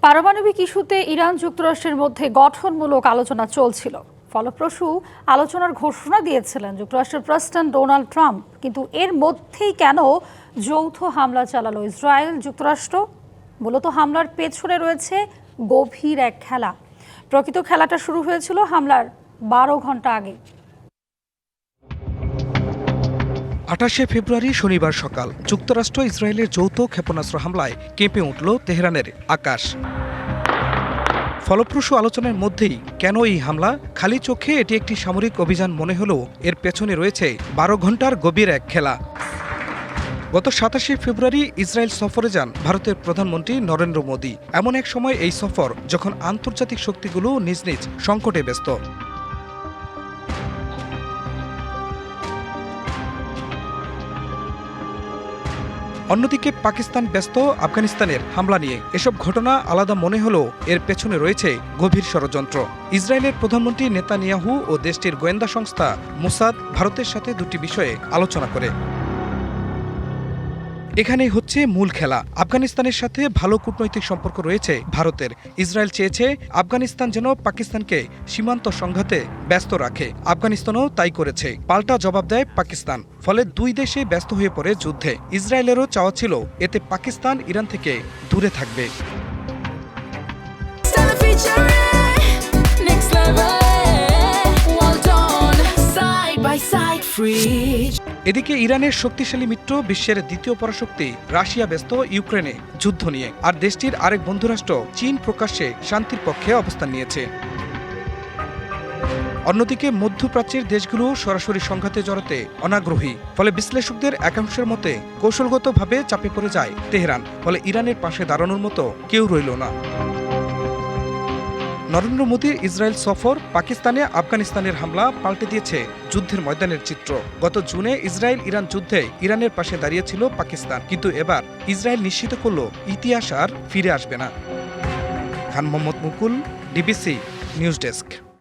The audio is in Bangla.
পারমাণবিক ইস্যুতে ইরান যুক্তরাষ্ট্রের মধ্যে গঠনমূলক আলোচনা চলছিল। ফলপ্রসূ আলোচনার ঘোষণা দিয়েছিলেন যুক্তরাষ্ট্রের প্রেসিডেন্ট ডোনাল্ড ট্রাম্প। কিন্তু এর মধ্যেই কেন যৌথ হামলা চালালো ইসরায়েল যুক্তরাষ্ট্র? মূলত হামলার পেছনে রয়েছে গভীর এক খেলা। প্রকৃত খেলাটা শুরু হয়েছিল হামলার 12 ঘন্টা আগে। 28শে ফেব্রুয়ারি শনিবার সকাল যুক্তরাষ্ট্র ইসরায়েলের যৌথ ক্ষেপণাস্ত্র হামলায় কেঁপে উঠল তেহরানের আকাশ। ফলপ্রসূ আলোচনার মধ্যেই কেন এই হামলা? খালি চোখে এটি একটি সামরিক অভিযান মনে হলেও এর পেছনে রয়েছে 12 ঘন্টার গভীর এক খেলা। গত 27শে ফেব্রুয়ারি ইসরায়েল সফরে যান ভারতের প্রধানমন্ত্রী নরেন্দ্র মোদী। এমন এক সময় এই সফর যখন আন্তর্জাতিক শক্তিগুলো নিজ নিজ সংকটে ব্যস্ত। অন্যদিকে পাকিস্তান ব্যস্ত আফগানিস্তানের হামলা নিয়ে। এসব ঘটনা আলাদা মনে হলেও এর পেছনে রয়েছে গভীর ষড়যন্ত্র। ইসরায়েলের প্রধানমন্ত্রী নেতানিয়াহু ও দেশটির গোয়েন্দা সংস্থা মোসাদ ভারতের সাথে দুটি বিষয়ে আলোচনা করে। এখানেই হচ্ছে মূল খেলা। আফগানিস্তানের সাথে ভালো কূটনৈতিক সম্পর্ক রয়েছে ভারতের। ইসরায়েল চেয়েছে আফগানিস্তান যেন পাকিস্তানকে সীমান্ত সংঘাতে ব্যস্ত রাখে। আফগানিস্তানও তাই করেছে। পাল্টা জবাব দেয় পাকিস্তান। ফলে দুই দেশে ব্যস্ত হয়ে পড়ে যুদ্ধে। ইসরায়েলেরও চাওয়া ছিল এতে পাকিস্তান ইরান থেকে দূরে থাকবে। এদিকে ইরানের শক্তিশালী মিত্র বিশ্বের দ্বিতীয় পরাশক্তি রাশিয়া ব্যস্ত ইউক্রেনে যুদ্ধ নিয়ে। আর দেশটির আরেক বন্ধুরাষ্ট্র চীন প্রকাশ্যে শান্তির পক্ষে অবস্থান নিয়েছে। অন্যদিকে মধ্যপ্রাচ্যের দেশগুলো সরাসরি সংঘাতে জড়াতে অনাগ্রহী। ফলে বিশ্লেষকদের একাংশের মতে কৌশলগতভাবে চাপে পড়ে যায় তেহরান। ফলে ইরানের পাশে দাঁড়ানোর মতো কেউ রইল না। নরেন্দ্র মোদীর ইসরায়েল সফর, পাকিস্তানে আফগানিস্তানের হামলা পাল্টে দিয়েছে যুদ্ধের ময়দানের চিত্র। গত জুনে ইসরায়েল ইরান যুদ্ধে ইরানের পাশে দাঁড়িয়েছিল পাকিস্তান। কিন্তু এবার ইসরায়েল নিশ্চিত করল ইতিহাস আর ফিরে আসবে না। খান মোহাম্মদ মুকুল, ডিবিসি নিউজ ডেস্ক।